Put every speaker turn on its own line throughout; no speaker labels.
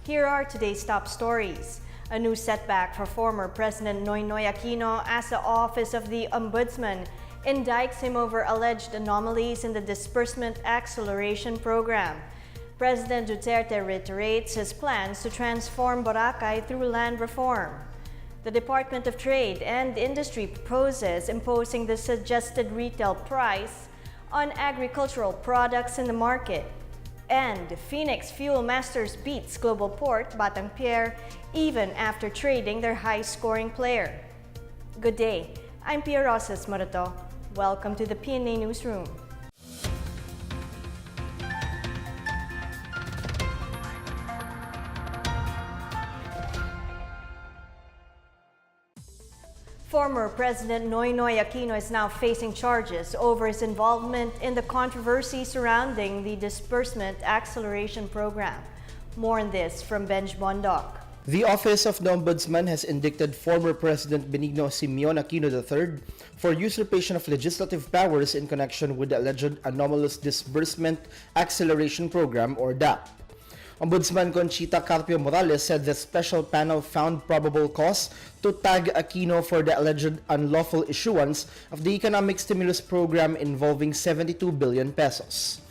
Here are today's top stories. A new setback for former President Noynoy Aquino as the Office of the Ombudsman indicts him over alleged anomalies in the Disbursement Acceleration Program. President Duterte reiterates his plans to transform Boracay through land reform. The Department of Trade and Industry proposes imposing the suggested retail price on agricultural products in the market. And Phoenix Fuel Masters beats Global Port Batang Pier even after trading their high-scoring player. Good day, I'm Pia Rosas Morato. Welcome to the PNA Newsroom. Former President Noynoy Aquino is now facing charges over his involvement in the controversy surrounding the Disbursement Acceleration Program. More on this from Benj Bondoc.
The Office of the Ombudsman has indicted former President Benigno Simeon Aquino III for usurpation of legislative powers in connection with the alleged anomalous Disbursement Acceleration Program or DAP. Ombudsman Conchita Carpio Morales said the special panel found probable cause to tag Aquino for the alleged unlawful issuance of the economic stimulus program involving 72 billion pesos.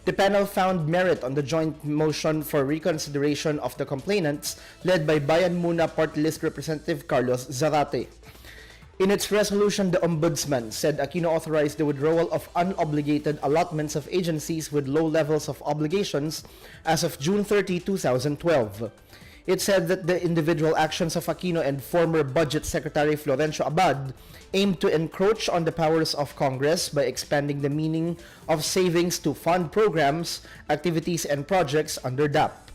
The panel found merit on the joint motion for reconsideration of the complainants led by Bayan Muna Party List Representative Carlos Zarate. In its resolution, the Ombudsman said Aquino authorized the withdrawal of unobligated allotments of agencies with low levels of obligations as of June 30, 2012. It said that the individual actions of Aquino and former Budget Secretary Florencio Abad aimed to encroach on the powers of Congress by expanding the meaning of savings to fund programs, activities, and projects under DAP.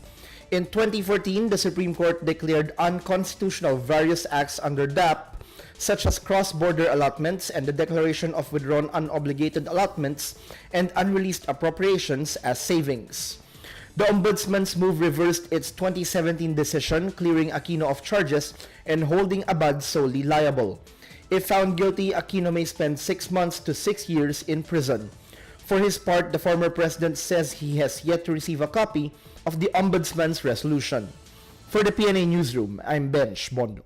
In 2014, the Supreme Court declared unconstitutional various acts under DAP, such as cross-border allotments and the declaration of withdrawn unobligated allotments and unreleased appropriations as savings. The Ombudsman's move reversed its 2017 decision clearing Aquino of charges and holding Abad solely liable. If found guilty, Aquino may spend 6 months to 6 years in prison. For his part, the former president says he has yet to receive a copy of the Ombudsman's resolution. For the PNA Newsroom, I'm Benj Bondoc.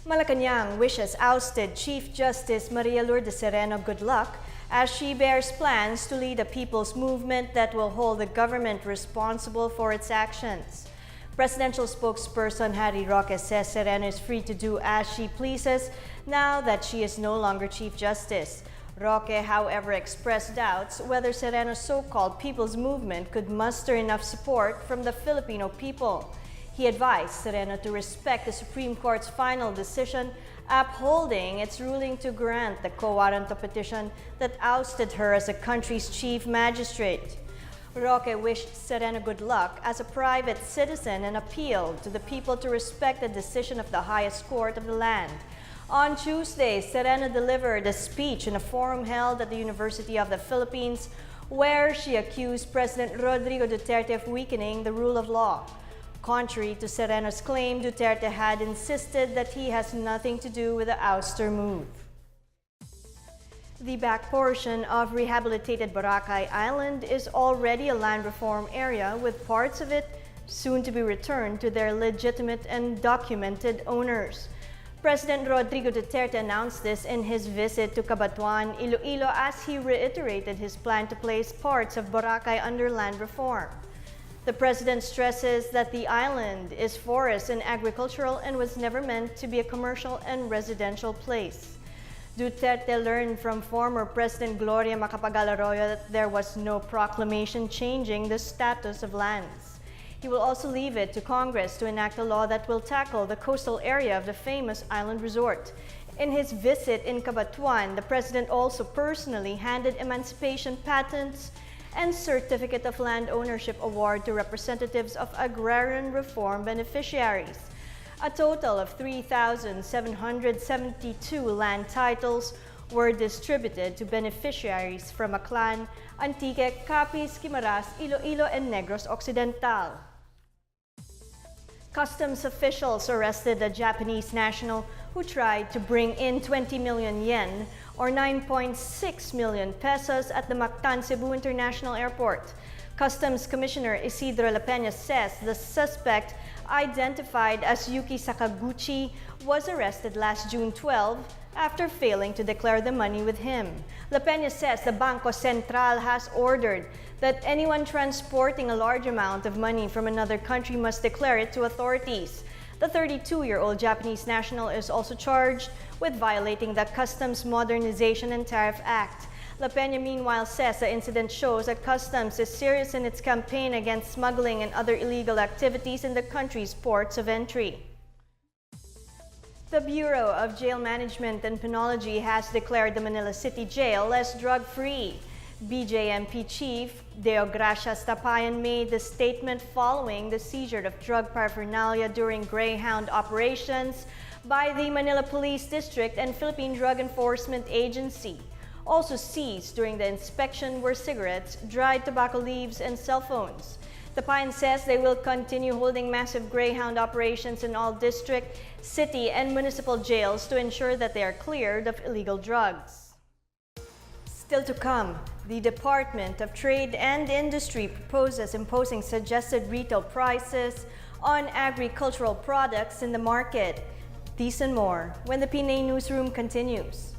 Malakand wishes ousted Chief Justice Maria Lourdes Sereno good luck as she bears plans to lead a people's movement that will hold the government responsible for its actions. Presidential spokesperson Harry Roque says Sereno is free to do as she pleases now that she is no longer Chief Justice. Roque, however, expressed doubts whether Sereno's so-called people's movement could muster enough support from the Filipino people. He advised Sereno to respect the Supreme Court's final decision upholding its ruling to grant the quo warranto petition that ousted her as the country's chief magistrate. Roque wished Sereno good luck as a private citizen and appealed to the people to respect the decision of the highest court of the land. On Tuesday, Sereno delivered a speech in a forum held at the University of the Philippines where she accused President Rodrigo Duterte of weakening the rule of law. Contrary to Sereno's claim, Duterte had insisted that he has nothing to do with the ouster move. The back portion of rehabilitated Boracay Island is already a land reform area, with parts of it soon to be returned to their legitimate and documented owners. President Rodrigo Duterte announced this in his visit to Cabatuan, Iloilo, as he reiterated his plan to place parts of Boracay under land reform. The president stresses that the island is forest and agricultural and was never meant to be a commercial and residential place. Duterte learned from former President Gloria Macapagal Arroyo that there was no proclamation changing the status of lands. He will also leave it to Congress to enact a law that will tackle the coastal area of the famous island resort. In his visit in Cabatuan, the president also personally handed emancipation patents and Certificate of Land Ownership Award to representatives of agrarian reform beneficiaries. A total of 3,772 land titles were distributed to beneficiaries from Aklan, Antique, Capiz, Guimaras, Iloilo, and Negros Occidental. Customs officials arrested a Japanese national who tried to bring in 20 million yen or 9.6 million pesos at the Mactan Cebu International Airport. Customs Commissioner Isidro Lapena says the suspect, identified as Yuki Sakaguchi, was arrested last June 12 after failing to declare the money with him. Lapena says the Bangko Sentral has ordered that anyone transporting a large amount of money from another country must declare it to authorities. The 32-year-old Japanese national is also charged with violating the Customs Modernization and Tariff Act. Lapena meanwhile says the incident shows that Customs is serious in its campaign against smuggling and other illegal activities in the country's ports of entry. The Bureau of Jail Management and Penology has declared the Manila City Jail as drug-free. BJMP Chief Deogracias Tapayan made the statement following the seizure of drug paraphernalia during Greyhound operations by the Manila Police District and Philippine Drug Enforcement Agency. Also seized during the inspection were cigarettes, dried tobacco leaves, and cell phones. Tapayan says they will continue holding massive Greyhound operations in all district, city, and municipal jails to ensure that they are cleared of illegal drugs. Still to come, the Department of Trade and Industry proposes imposing suggested retail prices on agricultural products in the market. These and more when the PNA Newsroom continues.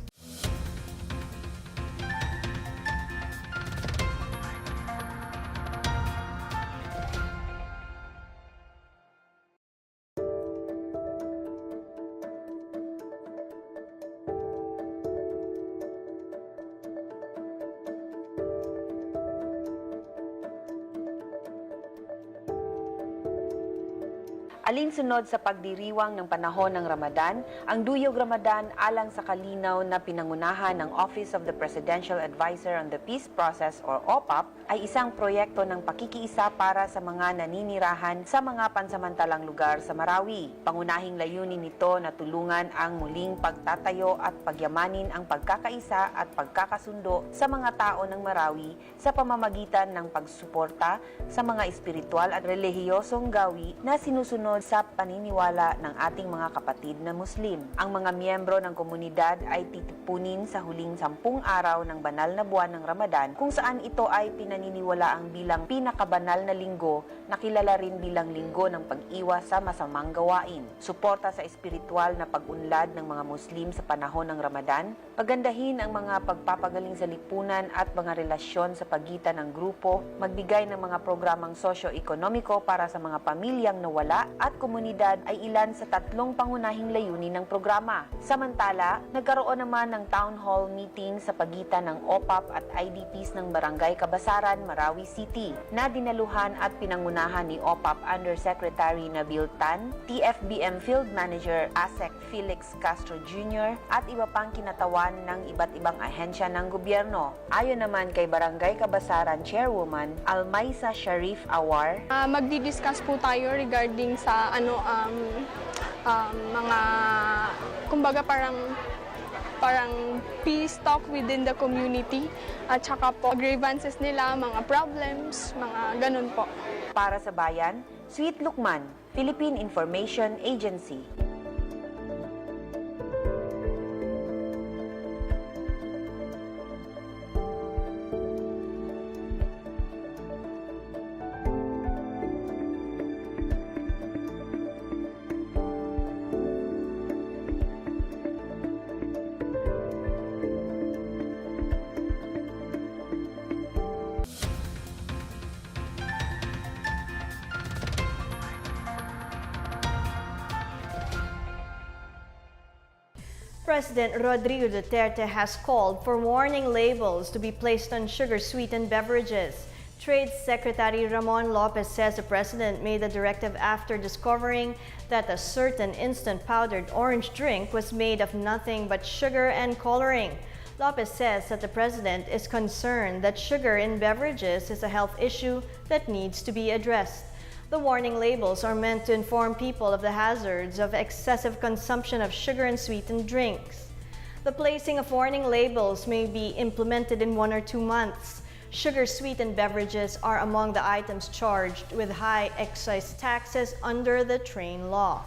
Alinsunod sa pagdiriwang ng panahon ng Ramadan, ang Duyog Ramadan alang sa kalinaw na pinangunahan ng Office of the Presidential Advisor on the Peace Process or OPAP ay isang proyekto ng pakikiisa para sa mga naninirahan sa mga pansamantalang lugar sa Marawi. Pangunahing layunin nito na tulungan ang muling pagtatayo at pagyamanin ang pagkakaisa at pagkakasundo sa mga tao ng Marawi sa pamamagitan ng pagsuporta sa mga espiritual at relihiyosong gawi na sinusunod sa paniniwala ng ating mga kapatid na Muslim. Ang mga miyembro ng komunidad ay titipunin sa huling 10 araw ng banal na buwan ng Ramadan kung saan ito ay pinaniniwalaang bilang pinakabanal na linggo na kilala rin bilang linggo ng pag-iwas sa masamang gawain. Suporta sa espiritual na pag-unlad ng mga Muslim sa panahon ng Ramadan, pagandahin ang mga pagpapagaling sa lipunan at mga relasyon sa pagitan ng grupo, magbigay ng mga programang sosyo-ekonomiko para sa mga pamilyang nawala at komunidad ay ilan sa 3 pangunahing layunin ng programa. Samantala, nagkaroon naman ng town hall meeting sa pagitan ng OPAP at IDPs ng Barangay Kabasaran, Marawi City na dinaluhan at pinangunahan ni OPAP Undersecretary Nabil Tan, TFBM Field Manager ASEC Felix Castro Jr. at iba pang kinatawan ng iba't ibang ahensya ng gobyerno. Ayon naman kay Barangay Kabasaran Chairwoman Almaysa Sharif Awar,
magdi-discuss po tayo regarding sa mga kumbaga parang peace talk within the community at saka po grievances nila, mga problems, mga ganun po.
Para sa bayan, Sweet Lukman, Philippine Information Agency.
President Rodrigo Duterte has called for warning labels to be placed on sugar-sweetened beverages. Trade Secretary Ramon Lopez says the president made the directive after discovering that a certain instant powdered orange drink was made of nothing but sugar and coloring. Lopez says that the president is concerned that sugar in beverages is a health issue that needs to be addressed. The warning labels are meant to inform people of the hazards of excessive consumption of sugar and sweetened drinks. The placing of warning labels may be implemented in 1 or 2 months. Sugar-sweetened beverages are among the items charged with high excise taxes under the train law.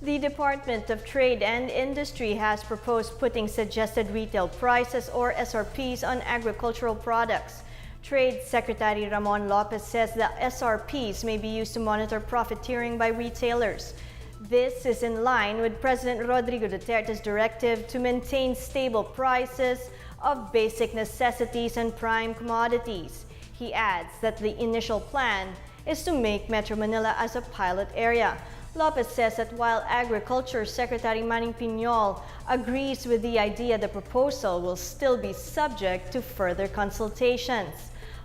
The Department of Trade and Industry has proposed putting suggested retail prices or SRPs on agricultural products. Trade Secretary Ramon Lopez says the SRPs may be used to monitor profiteering by retailers. This is in line with President Rodrigo Duterte's directive to maintain stable prices of basic necessities and prime commodities. He adds that the initial plan is to make Metro Manila as a pilot area. Lopez says that while Agriculture Secretary Manning Piñol agrees with the idea, the proposal will still be subject to further consultations.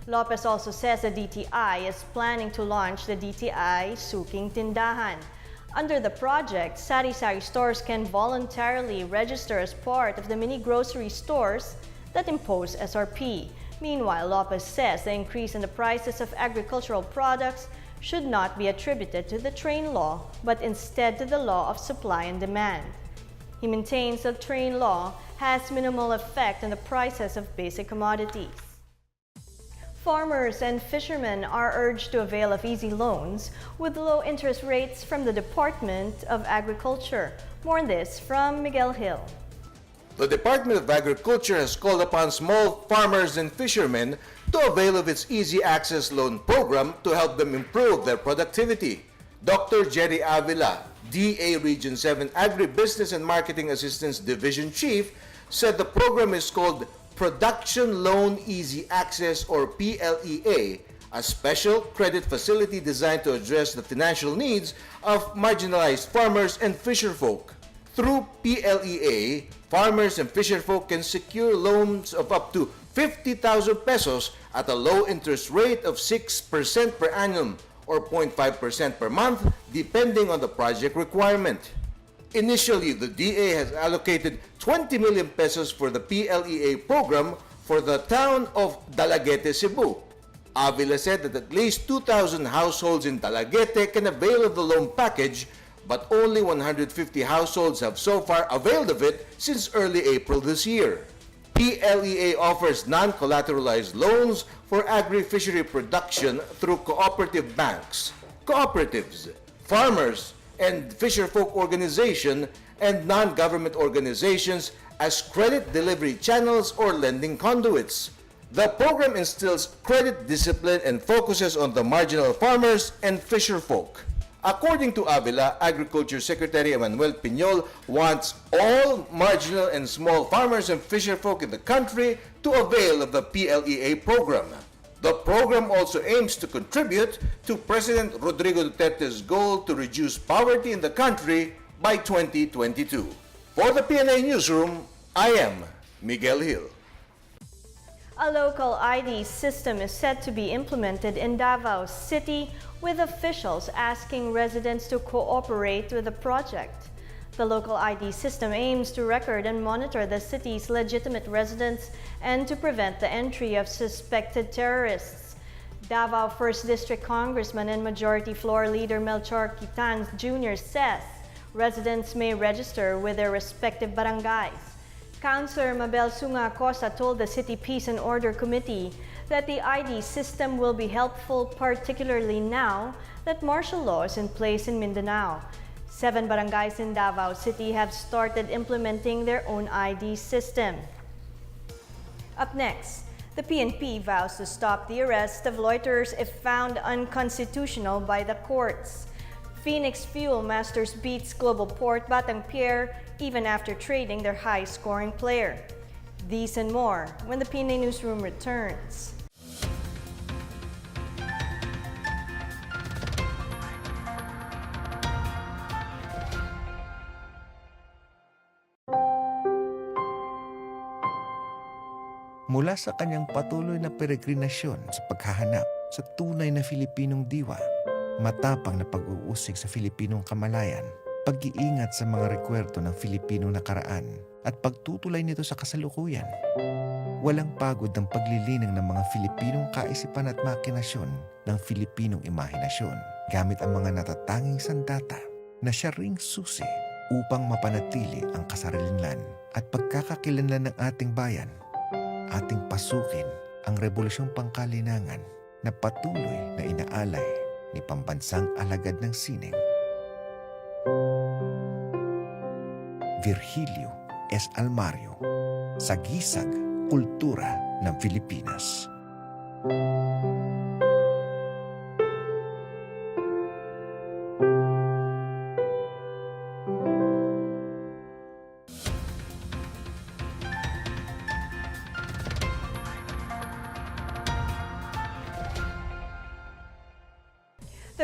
Lopez also says the DTI is planning to launch the DTI Suking Tindahan. Under the project, sari-sari stores can voluntarily register as part of the mini grocery stores that impose SRP. Meanwhile, Lopez says the increase in the prices of agricultural products should not be attributed to the train law, but instead to the law of supply and demand. He maintains that train law has minimal effect on the prices of basic commodities. Farmers and fishermen are urged to avail of easy loans with low interest rates from the Department of Agriculture. More on this from Miguel Hill.
The Department of Agriculture has called upon small farmers and fishermen to avail of its Easy Access Loan Program to help them improve their productivity. Dr. Jerry Avila, DA Region 7 Agribusiness and Marketing Assistance Division Chief, said the program is called Production Loan Easy Access, or PLEA, a special credit facility designed to address the financial needs of marginalized farmers and fisherfolk. Through PLEA, farmers and fisherfolk can secure loans of up to 50,000 pesos at a low interest rate of 6% per annum or 0.5% per month, depending on the project requirement. Initially, the DA has allocated 20 million pesos for the PLEA program for the town of Dalaguete, Cebu. Avila said that at least 2,000 households in Dalaguete can avail of the loan package, but only 150 households have so far availed of it since early April this year. PLEA offers non-collateralized loans for agri-fishery production through cooperative banks, cooperatives, farmers and fisherfolk organization, and non-government organizations as credit delivery channels or lending conduits. The program instills credit discipline and focuses on the marginal farmers and fisherfolk. According to Avila, Agriculture Secretary Manuel Piñol wants all marginal and small farmers and fisherfolk in the country to avail of the PLEA program. The program also aims to contribute to President Rodrigo Duterte's goal to reduce poverty in the country by 2022. For the PNA Newsroom, I am Miguel Hill.
A local ID system is set to be implemented in Davao City, with officials asking residents to cooperate with the project. The local ID system aims to record and monitor the city's legitimate residents and to prevent the entry of suspected terrorists. Davao 1st District Congressman and Majority Floor Leader Melchor Quitan Jr. says residents may register with their respective barangays. Councilor Mabel Sunga Acosta told the City Peace and Order Committee that the ID system will be helpful, particularly now that martial law is in place in Mindanao. 7 barangays in Davao City have started implementing their own ID system. Up next, the PNP vows to stop the arrest of loiterers if found unconstitutional by the courts. Phoenix Fuel Masters beats Global Port Batang Pier even after trading their high-scoring player. These and more when the PNA Newsroom returns.
Mula sa kanyang patuloy na peregrinasyon sa paghahanap sa tunay na Filipinong diwa, matapang na pag-uusig sa Filipinong kamalayan, pag-iingat sa mga rekwento ng Filipinong nakaraan at pagtutulay nito sa kasalukuyan. Walang pagod ang paglilinang ng mga Filipinong kaisipan at makinasyon ng Filipinong imahinasyon gamit ang mga natatanging sandata na siya ring susi upang mapanatili ang kasarilan at pagkakakilanlan ng ating bayan. Ating pasukin ang Rebolusyong Pangkalinangan na patuloy na inaalay ni Pambansang Alagad ng Sining, Virgilio S. Almario, Sagisag Kultura ng Pilipinas.
The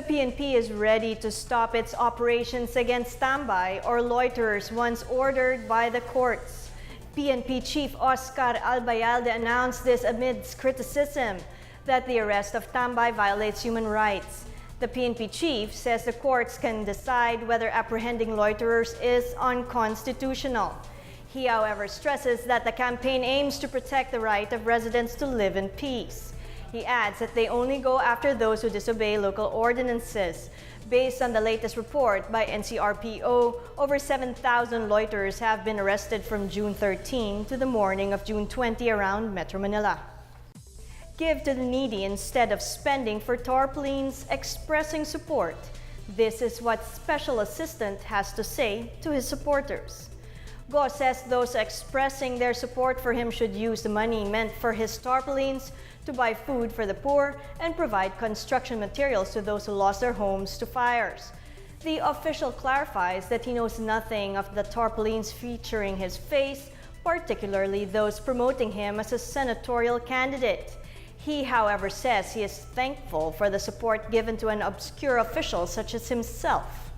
PNP is ready to stop its operations against standby or loiterers once ordered by the courts. PNP Chief Oscar Albayalde announced this amidst criticism that the arrest of standby violates human rights. The PNP chief says the courts can decide whether apprehending loiterers is unconstitutional. He, however, stresses that the campaign aims to protect the right of residents to live in peace. He adds that they only go after those who disobey local ordinances. Based on the latest report by NCRPO, over 7,000 loiterers have been arrested from June 13 to the morning of June 20 around Metro Manila. Give to the needy instead of spending for tarpaulins, expressing support. This is what Special Assistant has to say to his supporters. Go says those expressing their support for him should use the money meant for his tarpaulins to buy food for the poor and provide construction materials to those who lost their homes to fires. The official clarifies that he knows nothing of the tarpaulins featuring his face, particularly those promoting him as a senatorial candidate. He, however, says he is thankful for the support given to an obscure official such as himself.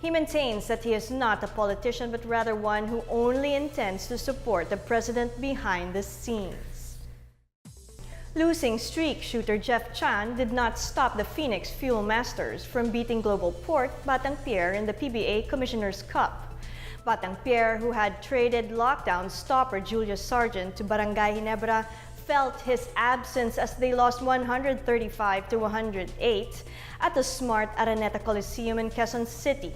He maintains that he is not a politician but rather one who only intends to support the president behind the scenes. Losing streak shooter Jeff Chan did not stop the Phoenix Fuel Masters from beating Global Port Batang Pier in the PBA Commissioner's Cup. Batang Pier, who had traded lockdown stopper Julius Sargent to Barangay Ginebra, felt his absence as they lost 135 to 108 at the Smart Araneta Coliseum in Quezon City.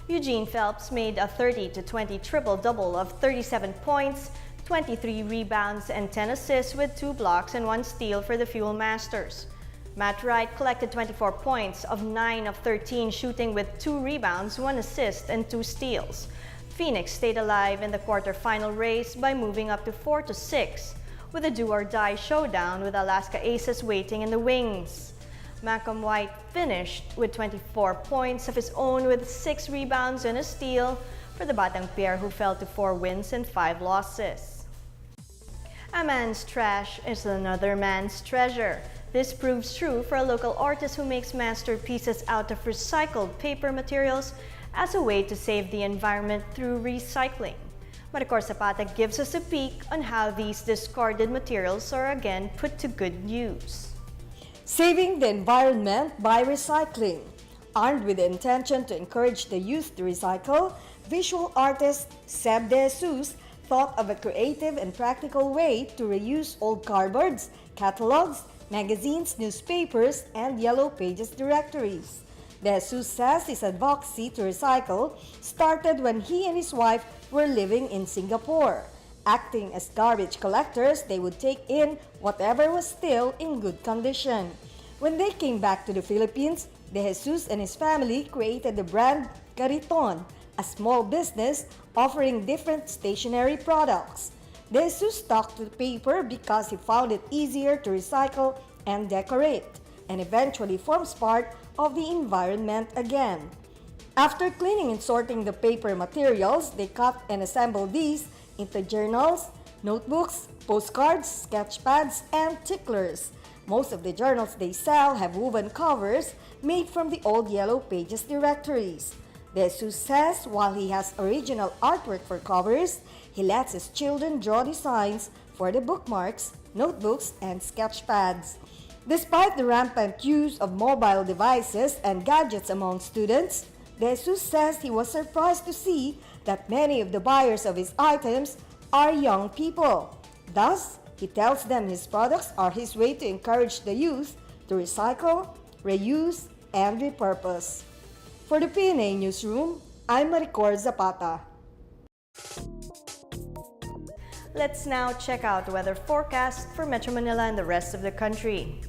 Eugene Phelps made a 30-20 triple-double of 37 points, 23 rebounds, and 10 assists with 2 blocks and 1 steal for the Fuel Masters. Matt Wright collected 24 points of 9 of 13 shooting with 2 rebounds, 1 assist, and 2 steals. Phoenix stayed alive in the quarterfinal race by moving up to 4-6 with a do-or-die showdown with Alaska Aces waiting in the wings. Malcolm White finished with 24 points of his own with 6 rebounds and a steal for the Batang Pier, who fell to 4 wins and 5 losses. A man's trash is another man's treasure. This proves true for a local artist who makes masterpieces out of recycled paper materials as a way to save the environment through recycling. Maricor Zapata gives us a peek on how these discarded materials are again put to good use.
Saving the environment by recycling. Armed with the intention to encourage the youth to recycle, visual artist Seb De Jesus thought of a creative and practical way to reuse old cardboards, catalogs, magazines, newspapers, and Yellow Pages directories. De Jesus says his advocacy to recycle started when he and his wife were living in Singapore. Acting as garbage collectors, they would take in whatever was still in good condition. When they came back to the Philippines, De Jesus and his family created the brand Cariton, a small business offering different stationery products. De Jesus stuck to paper because he found it easier to recycle and decorate, and eventually forms part of the environment again. After cleaning and sorting the paper materials, they cut and assembled these into journals, notebooks, postcards, sketch pads, and ticklers. Most of the journals they sell have woven covers made from the old Yellow Pages directories. De Jesus says while he has original artwork for covers, he lets his children draw designs for the bookmarks, notebooks, and sketch pads. Despite the rampant use of mobile devices and gadgets among students, De Jesus says he was surprised to see that many of the buyers of his items are young people. Thus, he tells them his products are his way to encourage the youth to recycle, reuse, and repurpose. For the PNA Newsroom, I'm Maricor Zapata.
Let's now check out the weather forecast for Metro Manila and the rest of the country.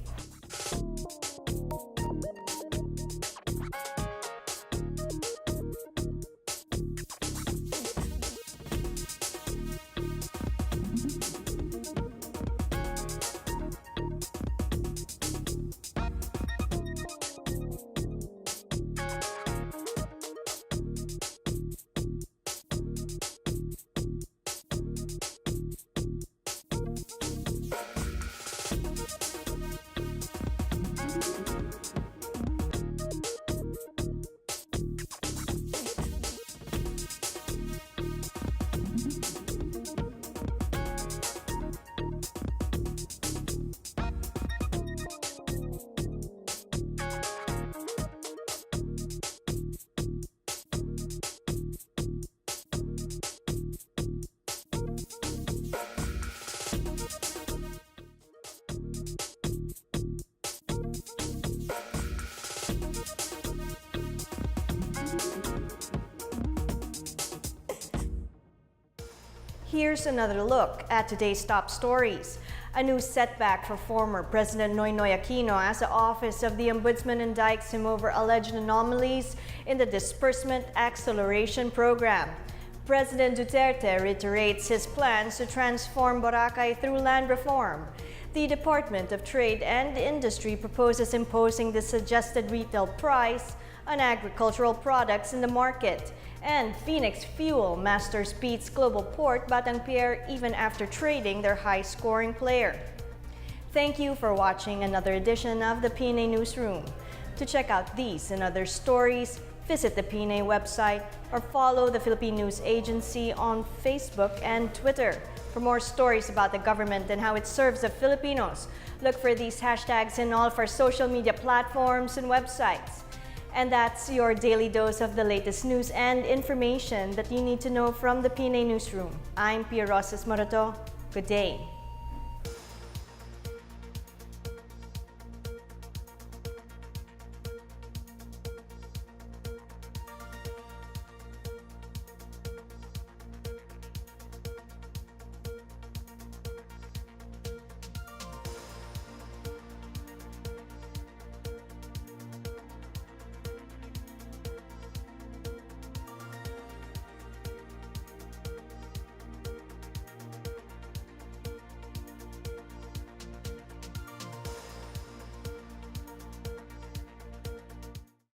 here's another look at today's top stories. A new setback for former President Noynoy Aquino as the Office of the Ombudsman indicts him over alleged anomalies in the Disbursement Acceleration Program. President Duterte reiterates his plans to transform Boracay through land reform. The Department of Trade and Industry proposes imposing the suggested retail price on agricultural products in the market. And Phoenix Fuel masters beats Global Port Batang even after trading their high-scoring player. Thank you for watching another edition of the PNA Newsroom. To check out these and other stories, visit the PNA website or follow the Philippine News Agency on Facebook and Twitter. For more stories about the government and how it serves the Filipinos, look for these hashtags in all of our social media platforms and websites. And that's your daily dose of the latest news and information that you need to know from the PNA Newsroom. I'm Pia Rosas Morato. Good day.